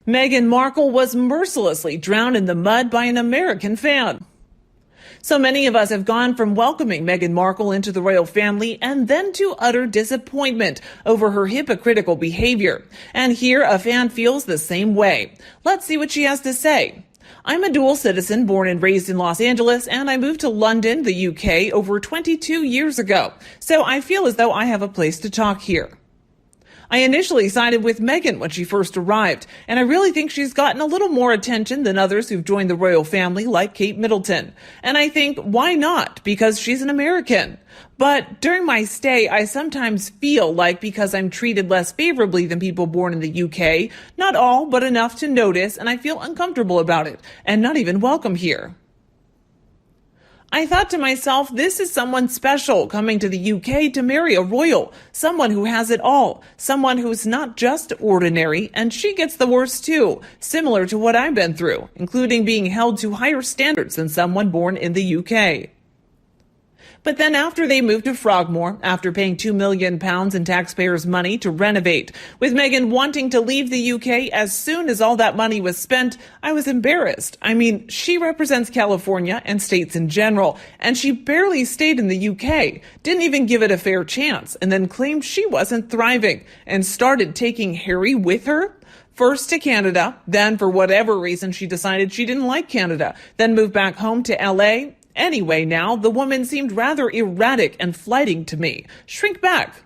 Meghan Markle was mercilessly drowned in the mud by an American fan. So many of us have gone from welcoming Meghan Markle into the royal family and then to utter disappointment over her hypocritical behavior. And here a fan feels the same way. Let's see what she has to say. I'm a dual citizen born and raised in Los Angeles, and I moved to London, the UK, over 22 years ago. So I feel as though I have a place to talk here. I initially sided with Meghan when she first arrived, and I really think she's gotten a little more attention than others who've joined the royal family, like Kate Middleton. And I think, why not? Because she's an American. But during my stay, I sometimes feel like because I'm treated less favorably than people born in the UK, not all, but enough to notice, and I feel uncomfortable about it, and not even welcome here. I thought to myself, this is someone special coming to the UK to marry a royal, someone who has it all, someone who's not just ordinary, and she gets the worst too, similar to what I've been through, including being held to higher standards than someone born in the UK. But then after they moved to Frogmore, after paying £2 million in taxpayers' money to renovate, with Meghan wanting to leave the UK as soon as all that money was spent, I was embarrassed. I mean, she represents California and states in general, and she barely stayed in the UK, didn't even give it a fair chance, and then claimed she wasn't thriving, and started taking Harry with her. First to Canada, then for whatever reason she decided she didn't like Canada, then moved back home to LA. Anyway, now, the woman seemed rather erratic and flighting to me. Shrink back.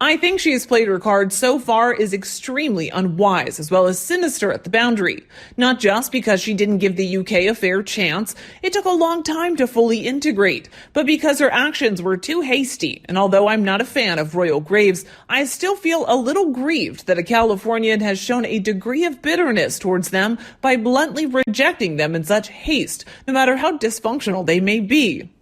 I think she has played her cards so far is extremely unwise, as well as sinister at the boundary. Not just because she didn't give the UK a fair chance, it took a long time to fully integrate, but because her actions were too hasty. And although I'm not a fan of royal graves, I still feel a little grieved that a Californian has shown a degree of bitterness towards them by bluntly rejecting them in such haste, no matter how dysfunctional they may be.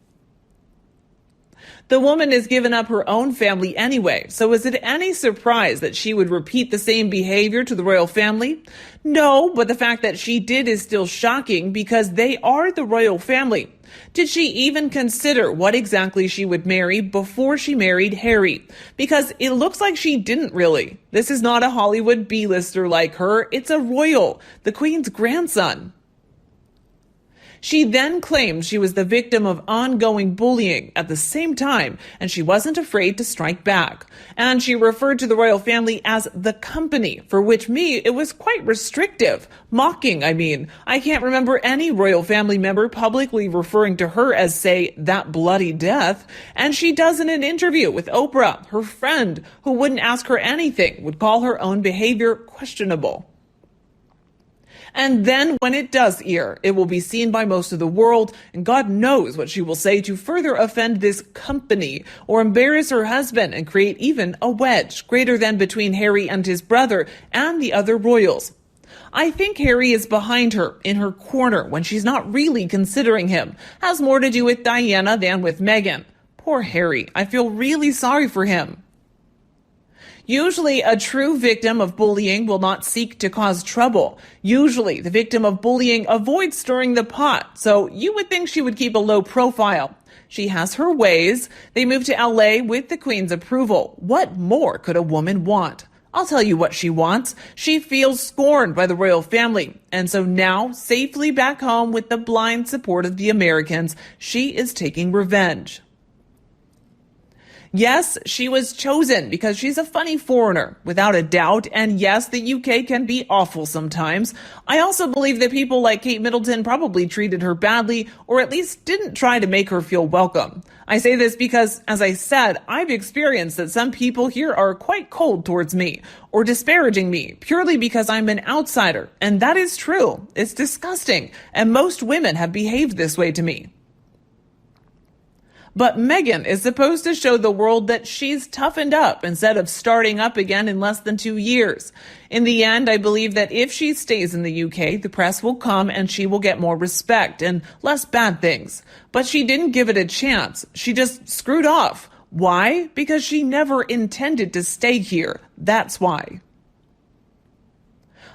The woman has given up her own family anyway, so is it any surprise that she would repeat the same behavior to the royal family? No, but the fact that she did is still shocking because they are the royal family. Did she even consider what exactly she would marry before she married Harry? Because it looks like she didn't really. This is not a Hollywood B-lister like her, it's a royal, the Queen's grandson. She then claimed she was the victim of ongoing bullying at the same time, and she wasn't afraid to strike back. And she referred to the royal family as the company, for which it was quite restrictive. Mocking, I mean. I can't remember any royal family member publicly referring to her as, say, that bloody death. And she does in an interview with Oprah, her friend, who wouldn't ask her anything, would call her own behavior questionable. And then when it does air, it will be seen by most of the world, and God knows what she will say to further offend this company or embarrass her husband and create even a wedge greater than between Harry and his brother and the other royals. I think Harry is behind her, in her corner, when she's not really considering him. Has more to do with Diana than with Meghan. Poor Harry. I feel really sorry for him. Usually, a true victim of bullying will not seek to cause trouble. Usually, the victim of bullying avoids stirring the pot, so you would think she would keep a low profile. She has her ways. They moved to LA with the Queen's approval. What more could a woman want? I'll tell you what she wants. She feels scorned by the royal family, and so now, safely back home with the blind support of the Americans, she is taking revenge. Yes, she was chosen because she's a funny foreigner, without a doubt, and yes, the UK can be awful sometimes. I also believe that people like Kate Middleton probably treated her badly, or at least didn't try to make her feel welcome. I say this because, as I said, I've experienced that some people here are quite cold towards me, or disparaging me, purely because I'm an outsider, and that is true. It's disgusting, and most women have behaved this way to me. But Meghan is supposed to show the world that she's toughened up instead of starting up again in less than 2 years. In the end, I believe that if she stays in the UK, the press will come and she will get more respect and less bad things. But she didn't give it a chance. She just screwed off. Why? Because she never intended to stay here. That's why.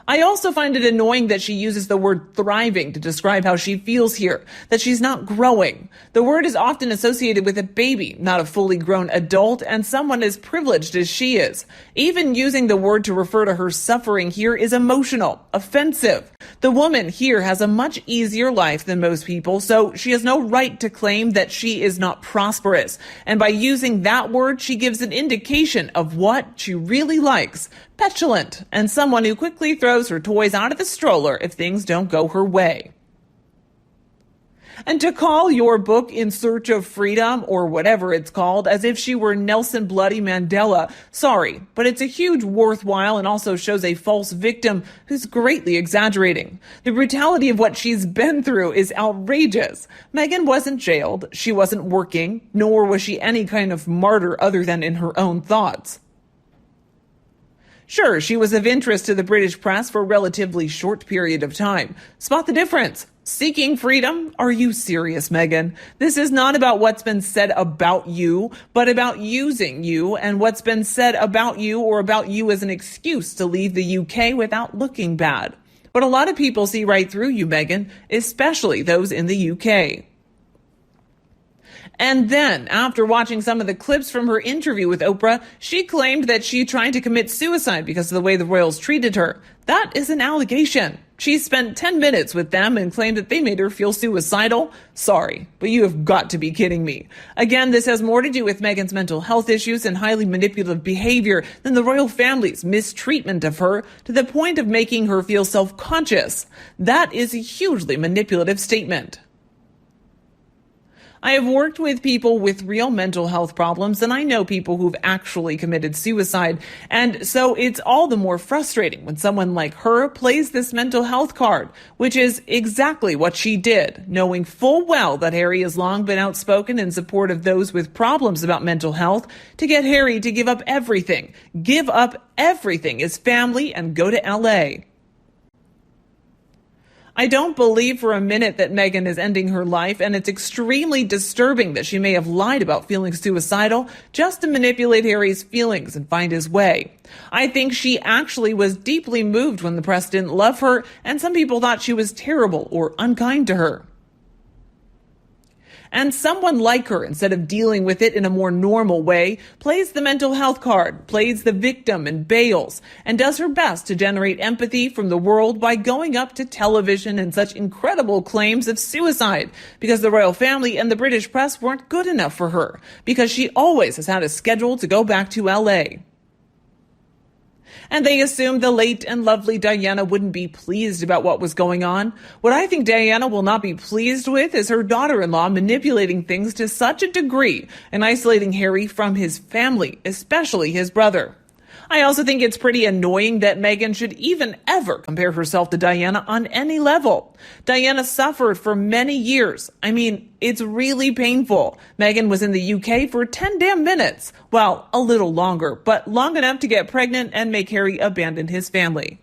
I also find it annoying that she uses the word thriving to describe how she feels here, that she's not growing. The word is often associated with a baby, not a fully grown adult, and someone as privileged as she is. Even using the word to refer to her suffering here is emotional, offensive. The woman here has a much easier life than most people, so she has no right to claim that she is not prosperous. And by using that word, she gives an indication of what she really likes. Petulant, and someone who quickly throws her toys out of the stroller if things don't go her way. And to call your book In Search of Freedom, or whatever it's called, as if she were Nelson Bloody Mandela, sorry, but it's a huge worthwhile and also shows a false victim who's greatly exaggerating. The brutality of what she's been through is outrageous. Meghan wasn't jailed, she wasn't working, nor was she any kind of martyr other than in her own thoughts. Sure, she was of interest to the British press for a relatively short period of time. Spot the difference. Seeking freedom? Are you serious, Meghan? This is not about what's been said about you, but about using you and what's been said about you or about you as an excuse to leave the UK without looking bad. But a lot of people see right through you, Meghan, especially those in the UK. And then, after watching some of the clips from her interview with Oprah, she claimed that she tried to commit suicide because of the way the royals treated her. That is an allegation. She spent 10 minutes with them and claimed that they made her feel suicidal. Sorry, but you have got to be kidding me. Again, this has more to do with Meghan's mental health issues and highly manipulative behavior than the royal family's mistreatment of her to the point of making her feel self-conscious. That is a hugely manipulative statement. I have worked with people with real mental health problems, and I know people who've actually committed suicide. And so it's all the more frustrating when someone like her plays this mental health card, which is exactly what she did, knowing full well that Harry has long been outspoken in support of those with problems about mental health, to get Harry to give up everything, his family, and go to LA. I don't believe for a minute that Meghan is ending her life, and it's extremely disturbing that she may have lied about feeling suicidal just to manipulate Harry's feelings and find his way. I think she actually was deeply moved when the press didn't love her, and some people thought she was terrible or unkind to her. And someone like her, instead of dealing with it in a more normal way, plays the mental health card, plays the victim and bails, and does her best to generate empathy from the world by going up to television and such incredible claims of suicide, because the royal family and the British press weren't good enough for her, because she always has had a schedule to go back to LA. And they assumed the late and lovely Diana wouldn't be pleased about what was going on. What I think Diana will not be pleased with is her daughter-in-law manipulating things to such a degree and isolating Harry from his family, especially his brother. I also think it's pretty annoying that Meghan should even ever compare herself to Diana on any level. Diana suffered for many years. I mean, it's really painful. Meghan was in the UK for 10 damn minutes. Well, a little longer, but long enough to get pregnant and make Harry abandon his family.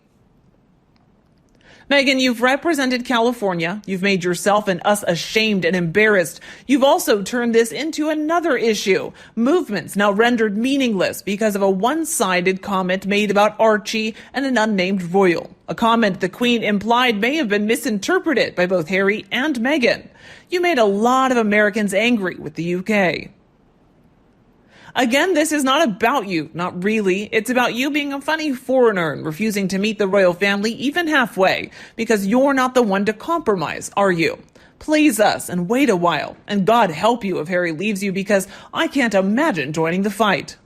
Meghan, you've represented California. You've made yourself and us ashamed and embarrassed. You've also turned this into another issue. Movements now rendered meaningless because of a one-sided comment made about Archie and an unnamed royal. A comment the Queen implied may have been misinterpreted by both Harry and Meghan. You made a lot of Americans angry with the UK. Again, this is not about you, not really. It's about you being a funny foreigner and refusing to meet the royal family even halfway, because you're not the one to compromise, are you? Please us and wait a while, and God help you if Harry leaves you, because I can't imagine joining the fight.